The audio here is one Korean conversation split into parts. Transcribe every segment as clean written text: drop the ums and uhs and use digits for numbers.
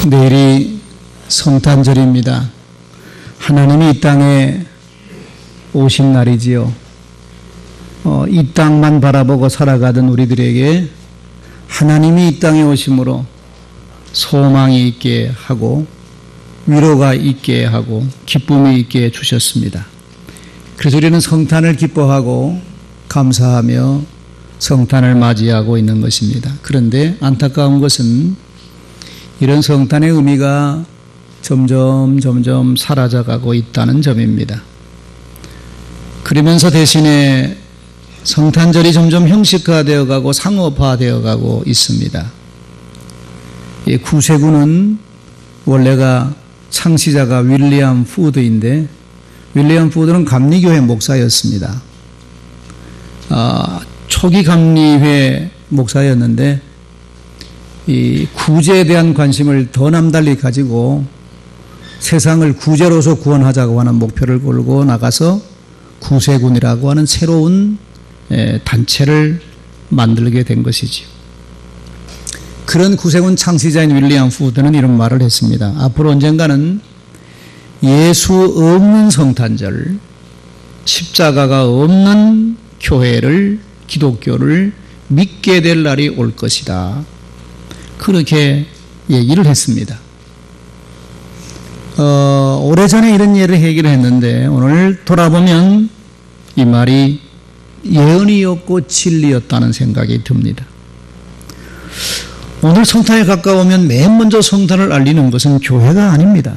내일이 성탄절입니다. 하나님이 이 땅에 오신 날이지요. 이 땅만 바라보고 살아가던 우리들에게 하나님이 이 땅에 오심으로 소망이 있게 하고 위로가 있게 하고 기쁨이 있게 주셨습니다. 그래서 우리는 성탄을 기뻐하고 감사하며 성탄을 맞이하고 있는 것입니다. 그런데 안타까운 것은 이런 성탄의 의미가 점점 사라져가고 있다는 점입니다. 그러면서 대신에 성탄절이 점점 형식화되어 가고 상업화되어 가고 있습니다. 이 구세군은 원래가 창시자가 윌리엄 푸드인데, 윌리엄 푸드는 감리교회 목사였습니다. 초기 감리회 목사였는데 이 구제에 대한 관심을 더 남달리 가지고 세상을 구제로서 구원하자고 하는 목표를 걸고 나가서 구세군이라고 하는 새로운 단체를 만들게 된 것이지요. 그런 구세군 창시자인 윌리엄 푸드는 이런 말을 했습니다. 앞으로 언젠가는 예수 없는 성탄절, 십자가가 없는 교회를, 기독교를 믿게 될 날이 올 것이다. 그렇게 얘기를 했습니다. 오래전에 이런 예를 얘기를 했는데 오늘 돌아보면 이 말이 예언이었고 진리였다는 생각이 듭니다. 오늘 성탄에 가까우면 맨 먼저 성탄을 알리는 것은 교회가 아닙니다.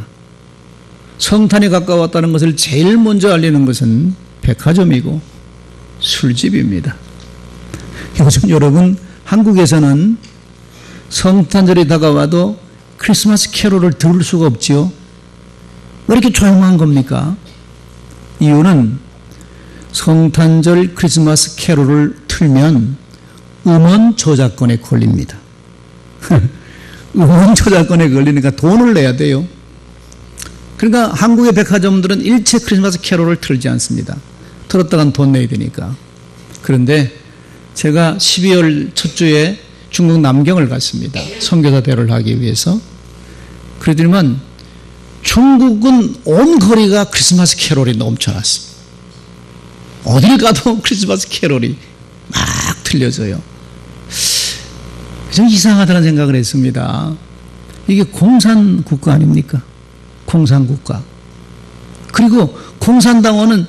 성탄에 가까웠다는 것을 제일 먼저 알리는 것은 백화점이고 술집입니다. 요즘 여러분 한국에서는 성탄절이 다가와도 크리스마스 캐롤을 들을 수가 없지요. 왜 이렇게 조용한 겁니까? 이유는 성탄절 크리스마스 캐롤을 틀면 음원 저작권에 걸립니다. 음원 저작권에 걸리니까 돈을 내야 돼요. 그러니까 한국의 백화점들은 일체 크리스마스 캐롤을 틀지 않습니다. 틀었다간 돈 내야 되니까. 그런데 제가 12월 첫 주에 중국 남경을 갔습니다. 선교사 대회를 하기 위해서. 그러더니만 중국은 온 거리가 크리스마스 캐롤이 넘쳐났습니다. 어딜 가도 크리스마스 캐롤이 막 들려져요. 좀 이상하다는 생각을 했습니다. 이게 공산국가 아닙니까? 공산국가. 그리고 공산당원은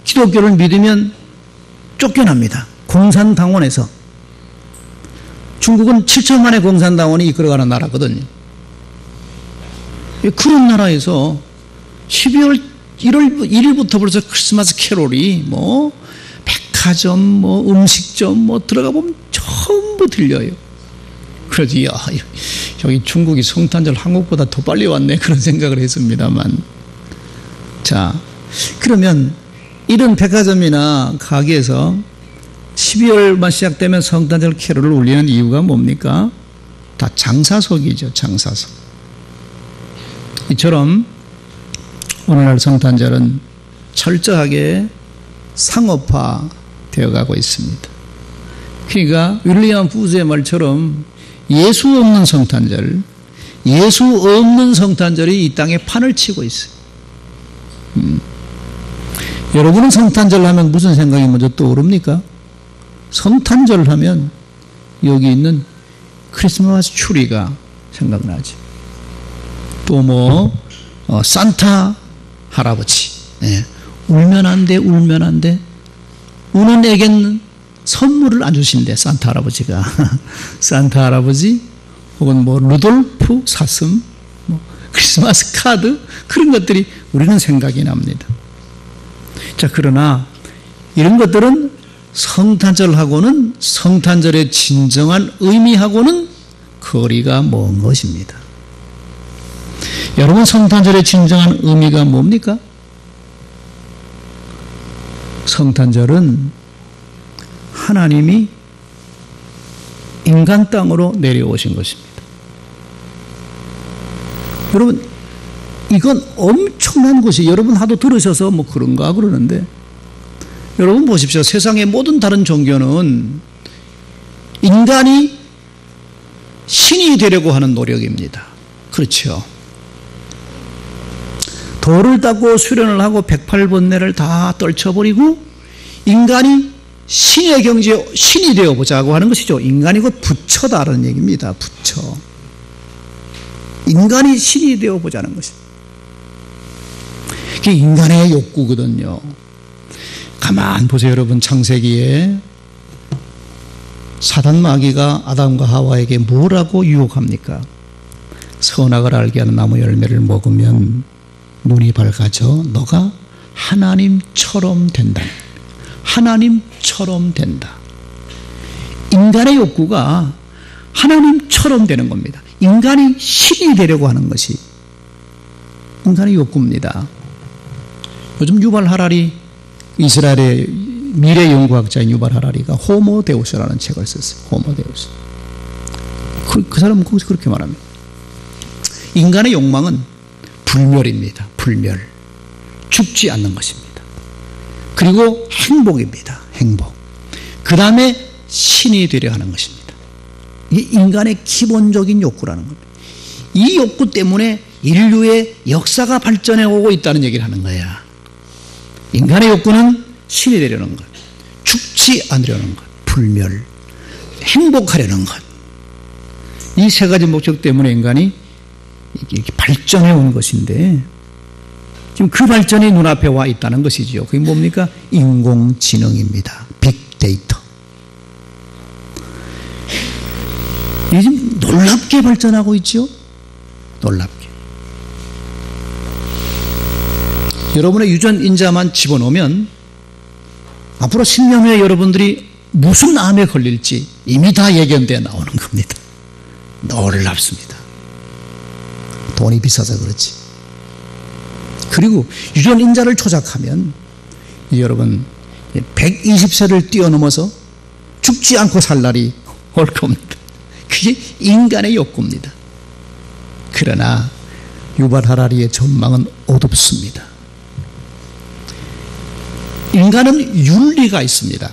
기독교를 믿으면 쫓겨납니다. 공산당원에서. 중국은 7천만의 공산당원이 이끌어가는 나라거든요. 그런 나라에서 12월 1일부터 벌써 크리스마스 캐롤이 백화점, 음식점 들어가 보면 전부 들려요. 그러지, 여기 중국이 성탄절 한국보다 더 빨리 왔네. 그런 생각을 했습니다만. 자, 그러면 이런 백화점이나 가게에서 12월만 시작되면 성탄절 캐롤을 울리는 이유가 뭡니까? 다 장사석이죠, 장사석. 이처럼 오늘날 성탄절은 철저하게 상업화 되어가고 있습니다. 그러니까 윌리엄 푸드의 말처럼 예수 없는 성탄절, 예수 없는 성탄절이 이 땅에 판을 치고 있어요. 여러분은 성탄절 하면 무슨 생각이 먼저 떠오릅니까? 성탄절 하면 여기 있는 크리스마스 추리가 생각나지. 또 산타 할아버지. 울면 안 돼, 울면 안 돼. 우는 애겐 선물을 안 주신대, 산타 할아버지가. 산타 할아버지, 혹은 루돌프 사슴, 크리스마스 카드, 그런 것들이 우리는 생각이 납니다. 자, 그러나 이런 것들은 성탄절하고는, 성탄절의 진정한 의미하고는 거리가 먼 것입니다. 여러분, 성탄절의 진정한 의미가 뭡니까? 성탄절은 하나님이 인간 땅으로 내려오신 것입니다. 여러분, 이건 엄청난 것이, 여러분 하도 들으셔서 그런가 그러는데, 여러분 보십시오. 세상의 모든 다른 종교는 인간이 신이 되려고 하는 노력입니다. 그렇죠. 돌을 닦고 수련을 하고 108번뇌를 다 떨쳐버리고 인간이 신의 경지에 신이 되어보자고 하는 것이죠. 인간이 곧 부처다라는 얘기입니다. 부처. 인간이 신이 되어보자는 것입니다. 그게 인간의 욕구거든요. 가만 보세요, 여러분. 창세기에 사단 마귀가 아담과 하와에게 뭐라고 유혹합니까? 선악을 알게 하는 나무 열매를 먹으면 눈이 밝아져 너가 하나님처럼 된다. 하나님처럼 된다. 인간의 욕구가 하나님처럼 되는 겁니다. 인간이 신이 되려고 하는 것이 인간의 욕구입니다. 요즘 유발 하라리, 이스라엘의 미래 연구학자인 유발 하라리가 호모 데우스라는 책을 썼어요. 호모 데우스. 그 사람은 거기서 그렇게 말합니다. 인간의 욕망은 불멸입니다. 불멸. 죽지 않는 것입니다. 그리고 행복입니다. 행복. 그 다음에 신이 되려 하는 것입니다. 이게 인간의 기본적인 욕구라는 겁니다. 이 욕구 때문에 인류의 역사가 발전해 오고 있다는 얘기를 하는 거야. 인간의 욕구는 신이 되려는 것, 죽지 않으려는 것, 불멸, 행복하려는 것. 이 세 가지 목적 때문에 인간이 이렇게 발전해 온 것인데 지금 그 발전이 눈앞에 와 있다는 것이죠. 그게 뭡니까? 인공지능입니다. 빅데이터. 이게 지금 놀랍게 발전하고 있죠. 놀랍게. 여러분의 유전 인자만 집어넣으면 앞으로 10년 후에 여러분들이 무슨 암에 걸릴지 이미 다 예견되어 나오는 겁니다. 놀랍습니다. 돈이 비싸서 그렇지. 그리고 유전 인자를 조작하면 여러분 120세를 뛰어넘어서 죽지 않고 살 날이 올 겁니다. 그게 인간의 욕구입니다. 그러나 유발 하라리의 전망은 어둡습니다. 인간은 윤리가 있습니다.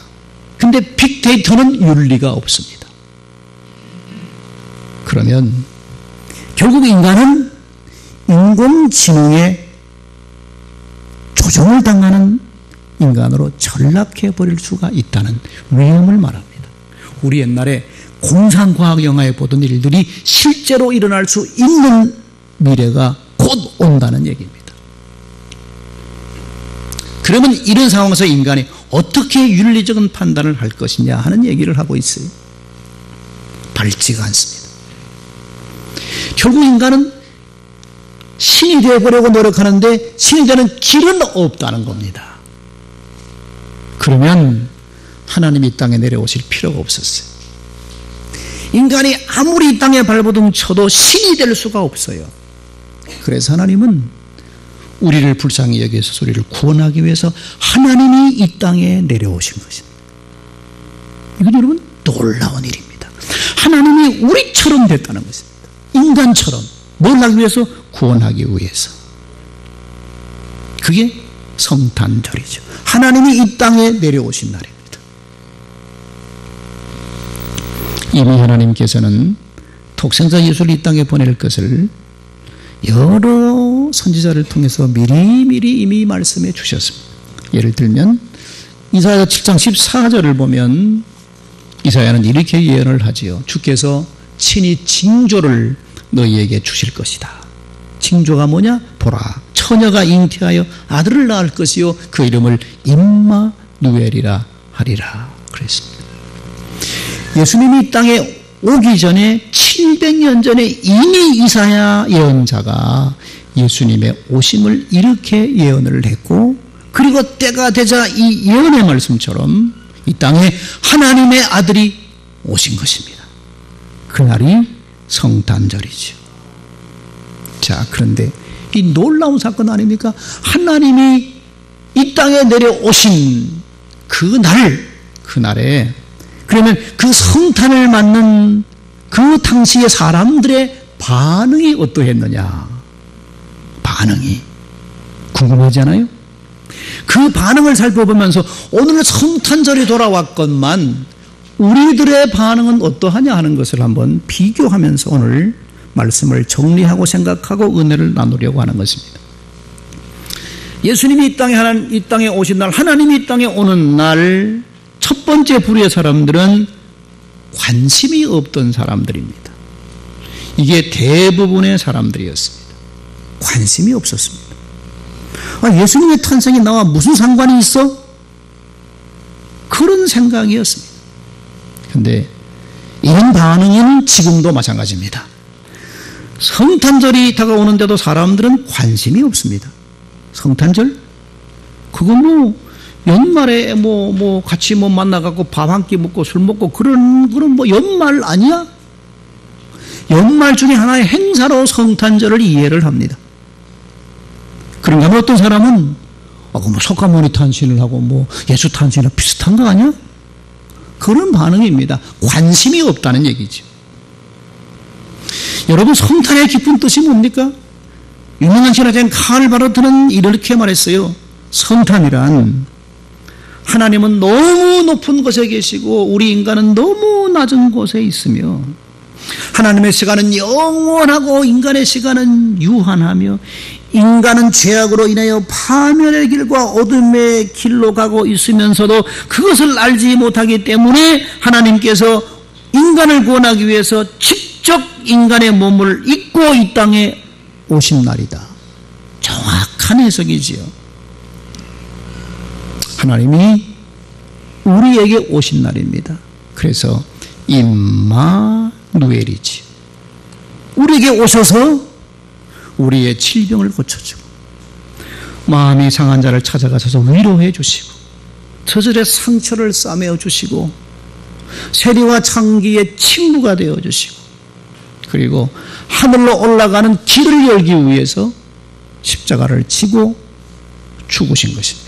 근데 빅데이터는 윤리가 없습니다. 그러면 결국 인간은 인공지능에 조종을 당하는 인간으로 전락해 버릴 수가 있다는 위험을 말합니다. 우리 옛날에 공상과학 영화에 보던 일들이 실제로 일어날 수 있는 미래가 곧 온다는 얘기입니다. 그러면 이런 상황에서 인간이 어떻게 윤리적인 판단을 할 것이냐 하는 얘기를 하고 있어요. 밝지가 않습니다. 결국 인간은 신이 되어보려고 노력하는데 신이 되는 길은 없다는 겁니다. 그러면 하나님이 이 땅에 내려오실 필요가 없었어요. 인간이 아무리 이 땅에 발버둥 쳐도 신이 될 수가 없어요. 그래서 하나님은 우리를 불쌍히 여기서 우리를 구원하기 위해서 하나님이 이 땅에 내려오신 것입니다. 이건 여러분 놀라운 일입니다. 하나님이 우리처럼 됐다는 것입니다. 인간처럼. 뭘 하기 위해서? 구원하기 위해서. 그게 성탄절이죠. 하나님이 이 땅에 내려오신 날입니다. 이미 하나님께서는 독생자 예수를 이 땅에 보낼 것을 여러 선지자를 통해서 미리미리 이미 말씀해 주셨습니다. 예를 들면 이사야 7장 14절을 보면 이사야는 이렇게 예언을 하지요. 주께서 친히 징조를 너희에게 주실 것이다. 징조가 뭐냐? 보라, 처녀가 잉태하여 아들을 낳을 것이요 그 이름을 임마누엘이라 하리라 그랬습니다. 예수님이 이 땅에 오기 전에 700년 전에 이미 이사야 예언자가 예수님의 오심을 이렇게 예언을 했고, 그리고 때가 되자 이 예언의 말씀처럼 이 땅에 하나님의 아들이 오신 것입니다. 그날이 성탄절이죠. 자, 그런데 이 놀라운 사건 아닙니까? 하나님이 이 땅에 내려오신 그날에 그러면 그 성탄을 맞는 그 당시의 사람들의 반응이 어떠했느냐? 반응이 궁금하잖아요? 그 반응을 살펴보면서 오늘 성탄절이 돌아왔건만 우리들의 반응은 어떠하냐 하는 것을 한번 비교하면서 오늘 말씀을 정리하고 생각하고 은혜를 나누려고 하는 것입니다. 예수님이 이 땅에 오신 날, 하나님이 이 땅에 오는 날, 첫 번째 부류의 사람들은 관심이 없던 사람들입니다. 이게 대부분의 사람들이었습니다. 관심이 없었습니다. 예수님의 탄생이 나와 무슨 상관이 있어? 그런 생각이었습니다. 그런데 이런 반응은 지금도 마찬가지입니다. 성탄절이 다가오는데도 사람들은 관심이 없습니다. 성탄절? 그거 연말에 같이 만나갖고 밥 한 끼 먹고 술 먹고 그런 연말 아니야? 연말 중에 하나의 행사로 성탄절을 이해를 합니다. 그런가 하면 어떤 사람은 석가모니 탄신을 하고 예수 탄신이랑 비슷한 거 아니야? 그런 반응입니다. 관심이 없다는 얘기죠. 여러분, 성탄의 깊은 뜻이 뭡니까? 유명한 신학자인 칼 바르트는 이렇게 말했어요. 성탄이란 하나님은 너무 높은 곳에 계시고 우리 인간은 너무 낮은 곳에 있으며 하나님의 시간은 영원하고 인간의 시간은 유한하며 인간은 죄악으로 인하여 파멸의 길과 어둠의 길로 가고 있으면서도 그것을 알지 못하기 때문에 하나님께서 인간을 구원하기 위해서 직접 인간의 몸을 입고 이 땅에 오신 날이다. 정확한 해석이지요. 하나님이 우리에게 오신 날입니다. 그래서 임마누엘이지. 우리에게 오셔서 우리의 질병을 고쳐주고 마음이 상한 자를 찾아가셔서 위로해 주시고 저절의 상처를 싸매어 주시고 세리와 창기의 친구가 되어 주시고 그리고 하늘로 올라가는 길을 열기 위해서 십자가를 지고 죽으신 것입니다.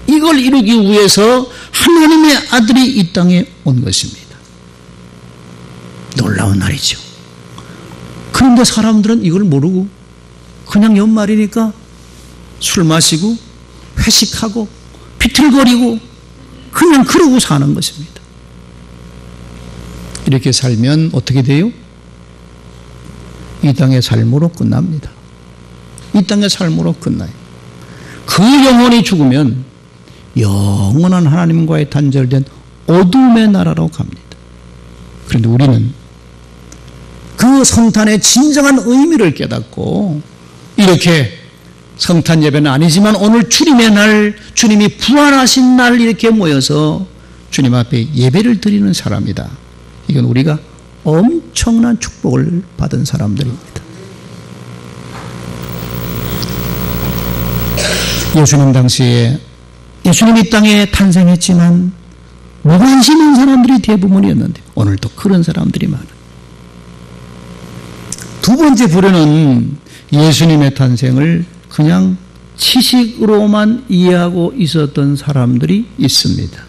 이걸 이루기 위해서 하나님의 아들이 이 땅에 온 것입니다. 놀라운 날이죠. 그런데 사람들은 이걸 모르고 그냥 연말이니까 술 마시고 회식하고 비틀거리고 그냥 그러고 사는 것입니다. 이렇게 살면 어떻게 돼요? 이 땅의 삶으로 끝납니다. 이 땅의 삶으로 끝나요. 그 영혼이 죽으면 영원한 하나님과의 단절된 어둠의 나라로 갑니다. 그런데 우리는 그 성탄의 진정한 의미를 깨닫고 이렇게 성탄 예배는 아니지만 오늘 주님의 날, 주님이 부활하신 날 이렇게 모여서 주님 앞에 예배를 드리는 사람이다. 이건 우리가 엄청난 축복을 받은 사람들입니다. 예수님 당시에 예수님이 이 땅에 탄생했지만 무관심한 사람들이 대부분이었는데 오늘도 그런 사람들이 많아요. 두 번째 부류는 예수님의 탄생을 그냥 지식으로만 이해하고 있었던 사람들이 있습니다.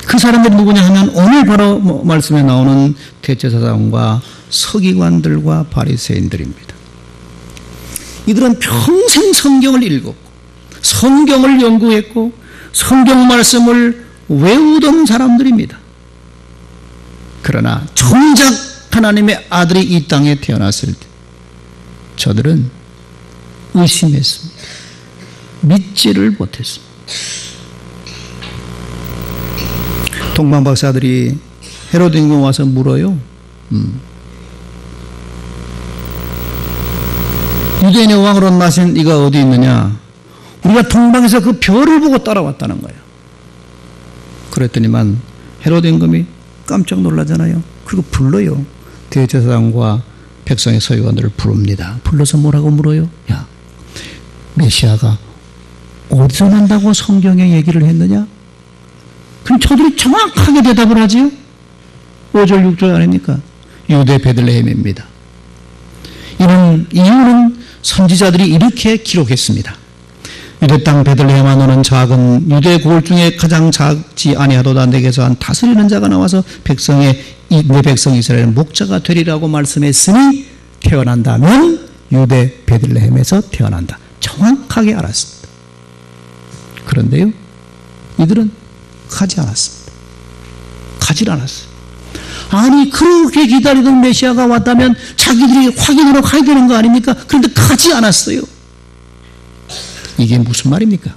그 사람들이 누구냐 하면 오늘 바로 말씀에 나오는 대제사장과 서기관들과 바리새인들입니다. 이들은 평생 성경을 읽었고 성경을 연구했고 성경 말씀을 외우던 사람들입니다. 그러나 정작 하나님의 아들이 이 땅에 태어났을 때 저들은 의심했습니다. 믿지를 못했습니다. 동방박사들이 헤로드 임금 와서 물어요. 유대인의 왕으로 나신 이가 어디 있느냐? 우리가 동방에서 그 별을 보고 따라왔다는 거예요. 그랬더니만 헤로드 임금이 깜짝 놀라잖아요. 그리고 불러요. 대제사장과 백성의 서기관들을 부릅니다. 불러서 뭐라고 물어요? 야, 메시아가 어디서 난다고 성경에 얘기를 했느냐? 그럼 저들이 정확하게 대답을 하지요. 5절 6절 아닙니까? 유대 베들레헴입니다. 이유는 선지자들이 이렇게 기록했습니다. 유대 땅 베들레헴아 너는 작은 유대 고을 중에 가장 작지 아니하도다. 내게서 한 다스리는 자가 나와서 내 백성 이스라엘은 목자가 되리라고 말씀했으니 태어난다면 유대 베들레헴에서 태어난다. 정확하게 알았습니다. 그런데요, 이들은 가지 않았습니다. 가지 않았어요. 아니 그렇게 기다리던 메시아가 왔다면 자기들이 확인하러 가야 되는 거 아닙니까? 그런데 가지 않았어요. 이게 무슨 말입니까?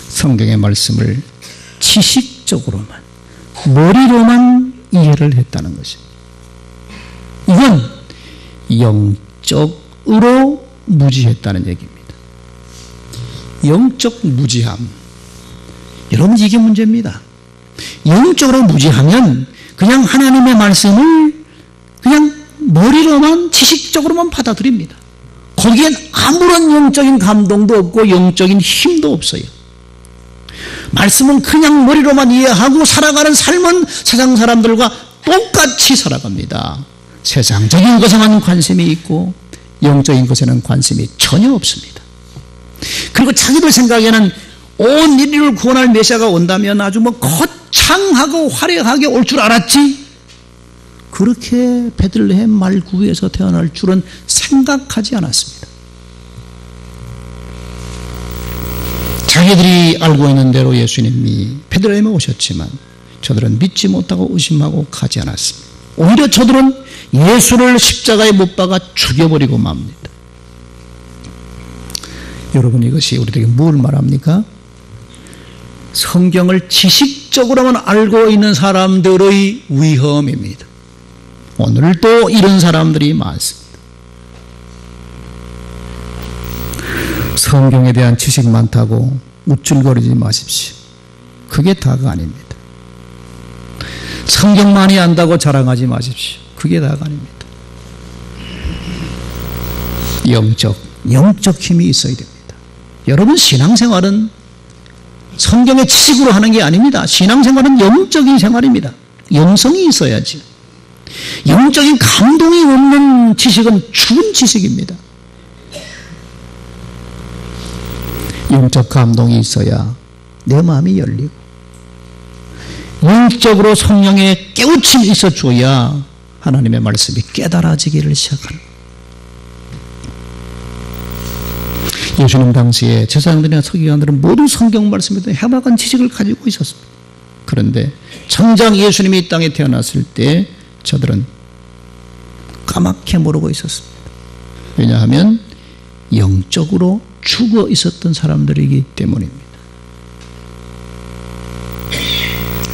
성경의 말씀을 지식적으로만 머리로만 이해를 했다는 것입니다. 이건 영적으로 무지했다는 얘기입니다. 영적 무지함. 여러분 이게 문제입니다. 영적으로 무지하면 그냥 하나님의 말씀을 그냥 머리로만 지식적으로만 받아들입니다. 거기엔 아무런 영적인 감동도 없고 영적인 힘도 없어요. 말씀은 그냥 머리로만 이해하고 살아가는 삶은 세상 사람들과 똑같이 살아갑니다. 세상적인 것에만 관심이 있고 영적인 것에는 관심이 전혀 없습니다. 그리고 자기들 생각에는 온 인류를 구원할 메시아가 온다면 아주 거창하고 화려하게 올 줄 알았지, 그렇게 베들레헴 말구에서 태어날 줄은 생각하지 않았습니다. 자기들이 알고 있는 대로 예수님이 베들레헴에 오셨지만 저들은 믿지 못하고 의심하고 가지 않았습니다. 오히려 저들은 예수를 십자가에 못 박아 죽여버리고 맙니다. 여러분 이것이 우리에게 뭘 말합니까? 성경을 지식적으로만 알고 있는 사람들의 위험입니다. 오늘도 이런 사람들이 많습니다. 성경에 대한 지식 많다고 우쭐거리지 마십시오. 그게 다가 아닙니다. 성경 많이 안다고 자랑하지 마십시오. 그게 다가 아닙니다. 영적 힘이 있어야 됩니다. 여러분 신앙생활은 성경의 지식으로 하는 게 아닙니다. 신앙생활은 영적인 생활입니다. 영성이 있어야지. 영적인 감동이 없는 지식은 죽은 지식입니다. 영적 감동이 있어야 내 마음이 열리고 영적으로 성령의 깨우침이 있어줘야 하나님의 말씀이 깨달아지기를 시작하는 거예요. 예수님 당시에 제사장들이나 서기관들은 모두 성경 말씀에 대한 해박한 지식을 가지고 있었습니다. 그런데 정작 예수님이 이 땅에 태어났을 때 저들은 까맣게 모르고 있었습니다. 왜냐하면 영적으로 죽어 있었던 사람들이기 때문입니다.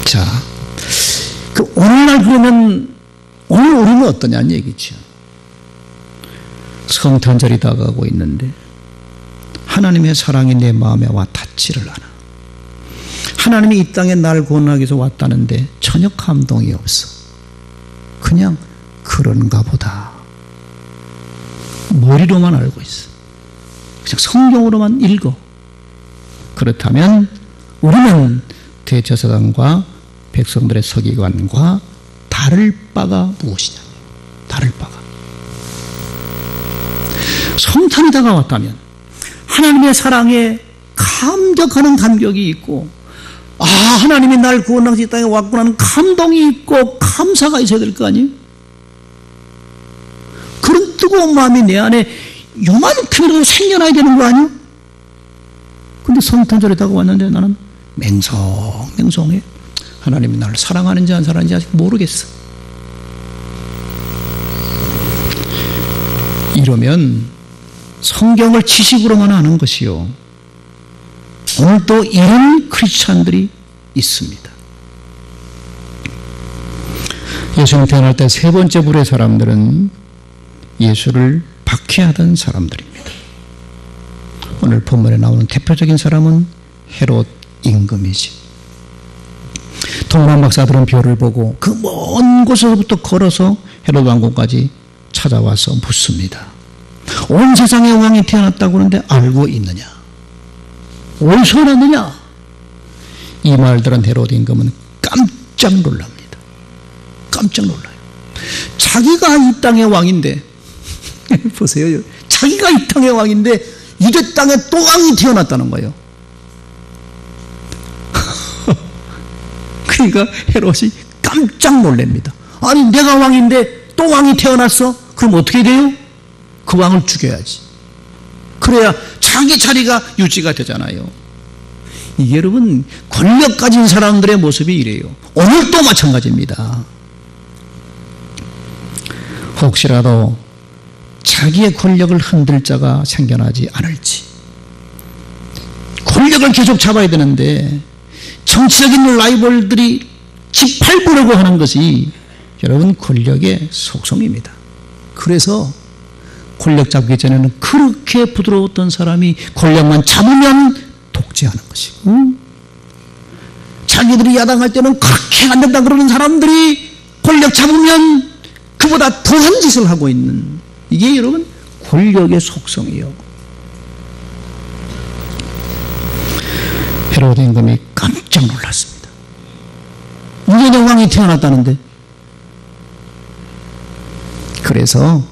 자, 오늘날 그러면 오늘 우리는 어떠냐는 얘기죠. 성탄절이 다가오고 있는데 하나님의 사랑이 내 마음에 와 닿지를 않아. 하나님이 이 땅에 날 구원하기 위해서 왔다는데 전혀 감동이 없어. 그냥 그런가 보다. 머리로만 알고 있어. 그냥 성경으로만 읽어. 그렇다면 우리는 대제사장과 백성들의 서기관과 다를 바가 무엇이냐? 다를 바가. 성탄이 다가왔다면 하나님의 사랑에 감격하는 감격이 있고, 하나님이 날 구원하기 땅에 왔구나 하는 감동이 있고 감사가 있어야 될 거 아니에요? 그런 뜨거운 마음이 내 안에 요만큼이라도 생겨나야 되는 거 아니에요? 근데 성탄절에 다가왔는데 나는 맹성맹성해. 하나님이 나를 사랑하는지 안 사랑하는지 아직 모르겠어. 이러면 성경을 지식으로만 아는 것이요, 오늘도 이런 크리스찬들이 있습니다. 예수님 태어날 때 세 번째 부류의 사람들은 예수를 박해하던 사람들입니다. 오늘 본문에 나오는 대표적인 사람은 헤롯 임금이지. 동방 박사들은 별을 보고 그 먼 곳에서부터 걸어서 헤롯 왕궁까지 찾아와서 묻습니다. 온 세상의 왕이 태어났다고 하는데 알고 있느냐? 어디서 났느냐? 이 말들은 헤롯 임금은 깜짝 놀랍니다. 깜짝 놀라요. 자기가 이 땅의 왕인데 보세요. 자기가 이 땅의 왕인데 이제 땅에 또 왕이 태어났다는 거예요. 그러니까 헤롯이 깜짝 놀랍니다. 아니 내가 왕인데 또 왕이 태어났어? 그럼 어떻게 돼요? 그 왕을 죽여야지. 그래야 자기 자리가 유지가 되잖아요. 이게 여러분 권력 가진 사람들의 모습이 이래요. 오늘도 마찬가지입니다. 혹시라도 자기의 권력을 흔들 자가 생겨나지 않을지. 권력을 계속 잡아야 되는데 정치적인 라이벌들이 짓밟으려고 하는 것이 여러분 권력의 속성입니다. 그래서 권력 잡기 전에는 그렇게 부드러웠던 사람이 권력만 잡으면 독재하는 것이고, 자기들이 야당할 때는 그렇게 안 된다 그러는 사람들이 권력 잡으면 그보다 더한 짓을 하고 있는, 이게 여러분 권력의 속성이요. 헤로데 임금이 깜짝 놀랐습니다. 이제 왕이 태어났다는데. 그래서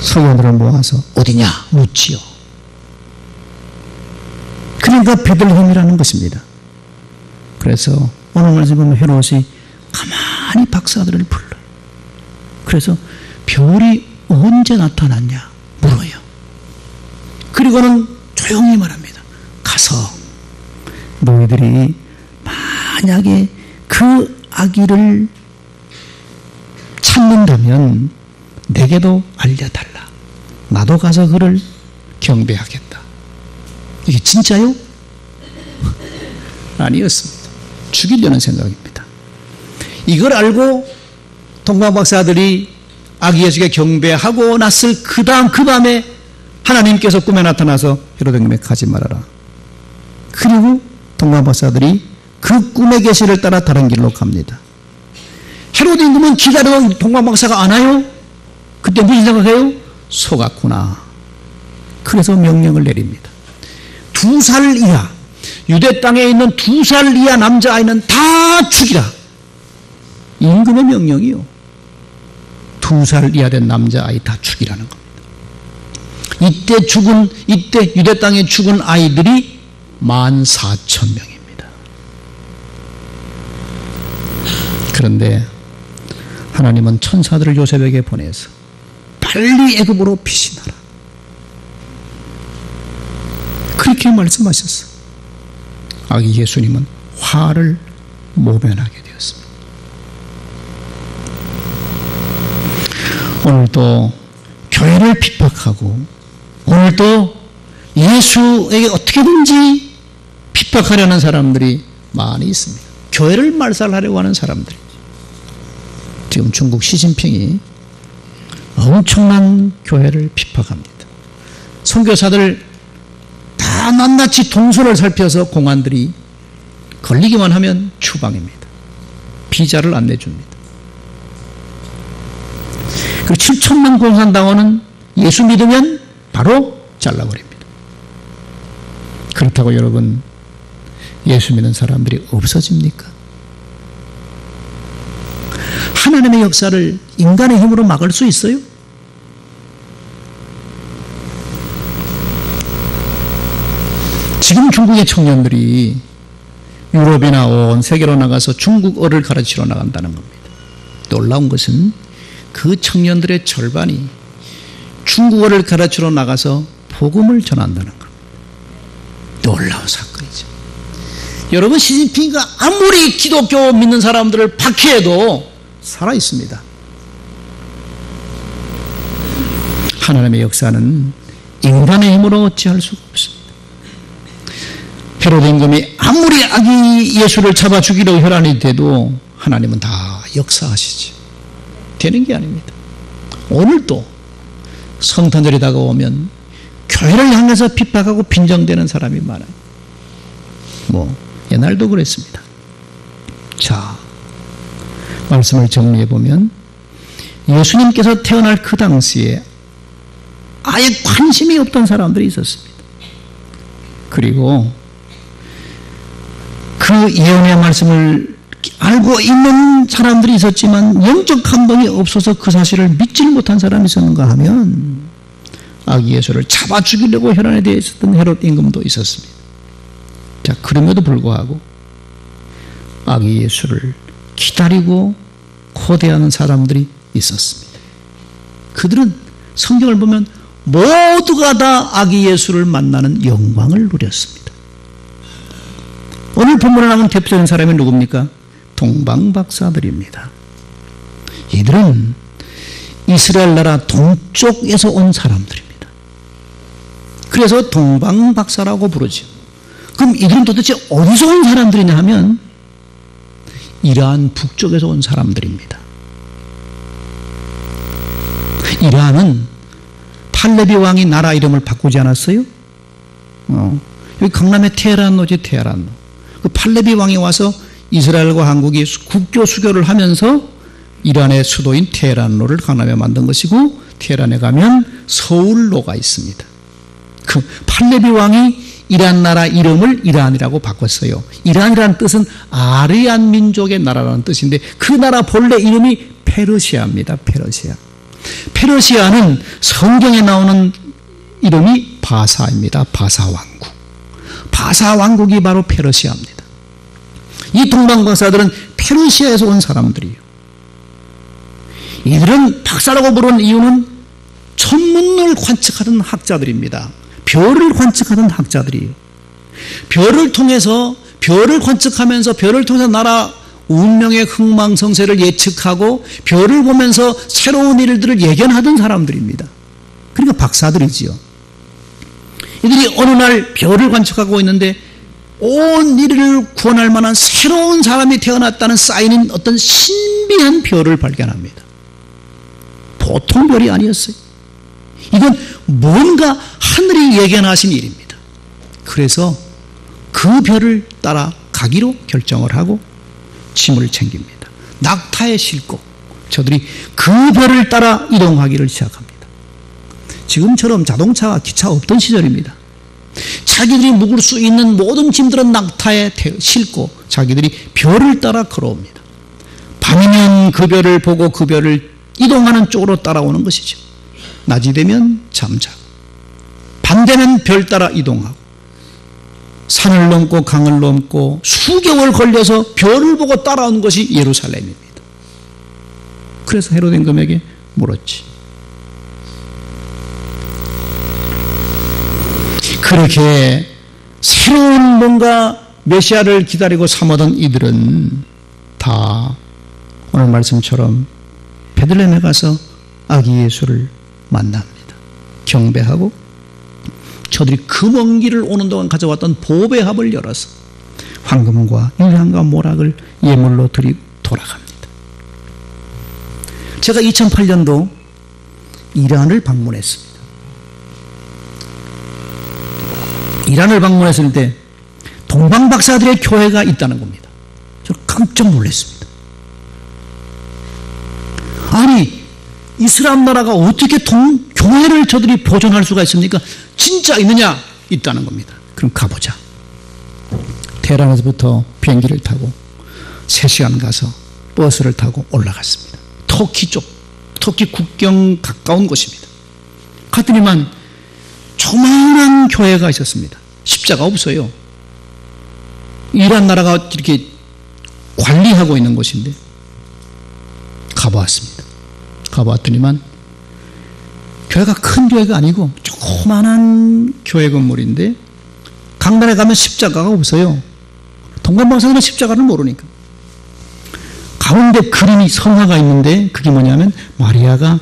서기관들을 모아서 어디냐 묻지요. 그러니까 베들레헴이라는 것입니다. 그래서 오늘 말씀 보면 헤롯이 가만히 박사들을 불러요. 그래서 별이 언제 나타났냐 물어요. 그리고는 조용히 말합니다. 가서 너희들이 만약에 그 아기를 찾는다면 내게도 알려달라. 나도 가서 그를 경배하겠다. 이게 진짜요? 아니었습니다. 죽이려는 생각입니다. 이걸 알고 동방박사들이 아기 예수께 경배하고 났을 그 밤에 하나님께서 꿈에 나타나서 헤로데 임금에 가지 말아라. 그리고 동방박사들이 그 꿈의 계시를 따라 다른 길로 갑니다. 헤로데 임금은 기다려도 동방박사가 안 와요? 그때 무슨 생각해요? 속았구나. 그래서 명령을 내립니다. 2살 이하, 유대 땅에 있는 2살 이하 남자아이는 다 죽이라. 임금의 명령이요. 2살 이하 된 남자아이 다 죽이라는 겁니다. 이때 유대 땅에 죽은 아이들이 14,000명입니다. 그런데 하나님은 천사들을 요셉에게 보내서 빨리 애굽으로 피신하라. 그렇게 말씀하셨어. 아기 예수님은 화를 모면하게 되었습니다. 오늘도 교회를 핍박하고, 오늘도 예수에게 어떻게든지 핍박하려는 사람들이 많이 있습니다. 교회를 말살하려고 하는 사람들이. 지금 중국 시진핑이 엄청난 교회를 핍박합니다. 선교사들 다 낱낱이 동선을 살펴서 공안들이 걸리기만 하면 추방입니다. 비자를 안 내줍니다. 그리고 7천만 공산당원은 예수 믿으면 바로 잘라버립니다. 그렇다고 여러분 예수 믿는 사람들이 없어집니까? 하나님의 역사를 인간의 힘으로 막을 수 있어요? 지금 중국의 청년들이 유럽이나 온 세계로 나가서 중국어를 가르치러 나간다는 겁니다. 놀라운 것은 그 청년들의 절반이 중국어를 가르치러 나가서 복음을 전한다는 겁니다. 놀라운 사건이죠. 여러분, 시진핑이가 아무리 기독교 믿는 사람들을 박해해도 살아있습니다. 하나님의 역사는 인간의 힘으로 어찌할 수가 없습니다. 헤로데 임금이 아무리 아기 예수를 잡아 죽이려고 혈안이 돼도 하나님은 다 역사하시지. 되는 게 아닙니다. 오늘도 성탄절이 다가오면 교회를 향해서 핍박하고 빈정대는 사람이 많아요. 옛날도 그랬습니다. 자, 말씀을 정리해 보면 예수님께서 태어날 그 당시에 아예 관심이 없던 사람들이 있었습니다. 그리고 그 예언의 말씀을 알고 있는 사람들이 있었지만 영적 감동이 없어서 그 사실을 믿지를 못한 사람이 있었는가 하면 아기 예수를 잡아 죽이려고 혈안에 대해 있었던 헤롯 임금도 있었습니다. 자, 그럼에도 불구하고 아기 예수를 기다리고 고대하는 사람들이 있었습니다. 그들은 성경을 보면 모두가 다 아기 예수를 만나는 영광을 누렸습니다. 오늘 본문에 나온 대표적인 사람이 누굽니까? 동방박사들입니다. 이들은 이스라엘 나라 동쪽에서 온 사람들입니다. 그래서 동방박사라고 부르죠. 그럼 이들은 도대체 어디서 온 사람들이냐 하면 이란 북쪽에서 온 사람들입니다. 이란은 팔레비 왕이 나라 이름을 바꾸지 않았어요? 여기 강남에 테헤란로지, 테헤란로. 그 팔레비 왕이 와서 이스라엘과 한국이 국교 수교를 하면서 이란의 수도인 테헤란로를 강남에 만든 것이고, 테헤란에 가면 서울로가 있습니다. 그 팔레비 왕이 이란 나라 이름을 이란이라고 바꿨어요. 이란이라는 뜻은 아르얀 민족의 나라라는 뜻인데 그 나라 본래 이름이 페르시아입니다. 페르시아. 페르시아는 성경에 나오는 이름이 바사입니다. 바사 왕국. 바사 왕국이 바로 페르시아입니다. 이 동방박사들은 페르시아에서 온 사람들이에요. 이들은 박사라고 부르는 이유는 천문을 관측하던 학자들입니다. 별을 관측하던 학자들이에요. 별을 관측하면서 별을 통해서 나라 운명의 흥망성쇠를 예측하고 별을 보면서 새로운 일들을 예견하던 사람들입니다. 그러니까 박사들이지요. 이들이 어느 날 별을 관측하고 있는데 온 인류를 구원할 만한 새로운 사람이 태어났다는 사인인 어떤 신비한 별을 발견합니다. 보통 별이 아니었어요. 이건 뭔가 하늘이 예견하신 일입니다. 그래서 그 별을 따라 가기로 결정을 하고 짐을 챙깁니다. 낙타에 싣고 저들이 그 별을 따라 이동하기를 시작합니다. 지금처럼 자동차와 기차 없던 시절입니다. 자기들이 묵을 수 있는 모든 짐들은 낙타에 싣고 자기들이 별을 따라 걸어옵니다. 밤이면 그 별을 보고 그 별을 이동하는 쪽으로 따라오는 것이죠. 낮이 되면 잠자고 밤 되면 별 따라 이동하고 산을 넘고 강을 넘고 수개월 걸려서 별을 보고 따라온 것이 예루살렘입니다. 그래서 헤롯 임금에게 물었지. 그렇게 새로운 뭔가 메시아를 기다리고 삼아던 이들은 다 오늘 말씀처럼 베들레헴에 가서 아기 예수를 만납니다. 경배하고 저들이 그 먼 길을 오는 동안 가져왔던 보배합을 열어서 황금과 유향과 모락을 예물로 드리고 돌아갑니다. 제가 2008년도 이란을 방문했습니다. 이란을 방문했을 때 동방박사들의 교회가 있다는 겁니다. 저는 깜짝 놀랐습니다. 아니 이슬람 나라가 어떻게 교회를 저들이 보존할 수가 있습니까? 진짜 있느냐? 있다는 겁니다. 그럼 가보자. 테헤란에서부터 비행기를 타고 3시간 가서 버스를 타고 올라갔습니다. 터키 국경 가까운 곳입니다. 갔더니만 조만한 교회가 있었습니다. 십자가 없어요. 이란 나라가 이렇게 관리하고 있는 곳인데 가보았습니다. 가보았더니만 교회가 큰 교회가 아니고 조그만한 교회 건물인데 강단에 가면 십자가가 없어요. 동방박사들은 십자가를 모르니까. 가운데 그림이 성화가 있는데 그게 뭐냐면 마리아가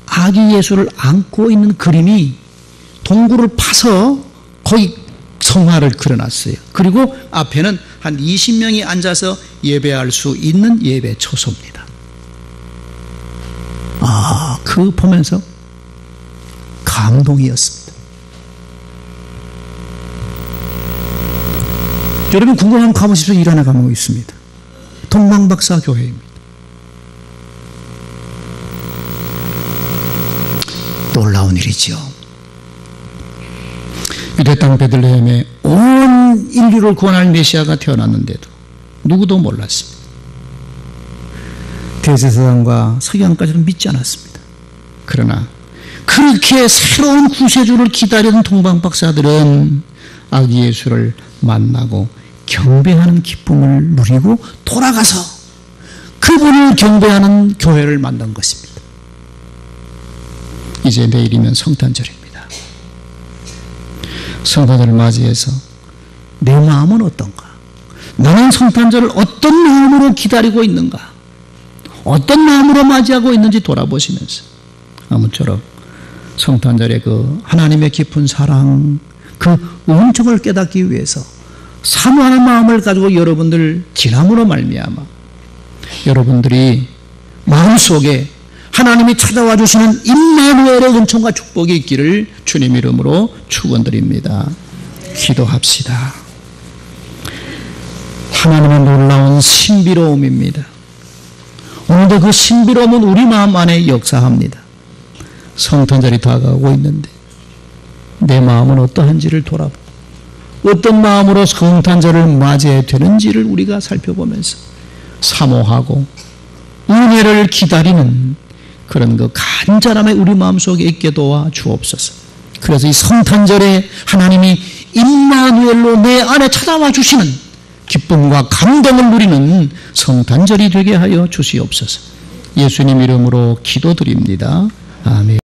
아기 예수를 안고 있는 그림이 동굴을 파서 거기 성화를 그려놨어요. 그리고 앞에는 한 20명이 앉아서 예배할 수 있는 예배 초소입니다. 그거 보면서 감동이었습니다. 여러분 궁금하면 가보십시오. 이란에 가면 있습니다. 동방박사 교회입니다. 놀라운 일이죠. 유대 땅 베들레헴에 온 인류를 구원할 메시아가 태어났는데도 누구도 몰랐습니다. 대제사장과 서기관까지는 믿지 않았습니다. 그러나 그렇게 새로운 구세주를 기다리는 동방박사들은 아기 예수를 만나고 경배하는 기쁨을 누리고 돌아가서 그분을 경배하는 교회를 만든 것입니다. 이제 내일이면 성탄절입니다. 성탄절을 맞이해서 내 마음은 어떤가? 나는 성탄절을 어떤 마음으로 기다리고 있는가? 어떤 마음으로 맞이하고 있는지 돌아보시면서 아무쪼록 성탄절의 그 하나님의 깊은 사랑, 그 은총을 깨닫기 위해서 사모하는 마음을 가지고 여러분들 지남으로 말미암아 여러분들이 마음속에 하나님이 찾아와 주시는 임마누엘의 은총과 축복이 있기를 주님 이름으로 축원드립니다. 기도합시다. 하나님의 놀라운 신비로움입니다. 오늘도 그 신비로움은 우리 마음 안에 역사합니다. 성탄절이 다가오고 있는데 내 마음은 어떠한지를 돌아보고 어떤 마음으로 성탄절을 맞이해야 되는지를 우리가 살펴보면서 사모하고 은혜를 기다리는 그런 그 간절함이 우리 마음속에 있게 도와 주옵소서. 그래서 이 성탄절에 하나님이 임마누엘로 내 안에 찾아와 주시는 기쁨과 감동을 누리는 성탄절이 되게 하여 주시옵소서. 예수님 이름으로 기도드립니다. 아멘.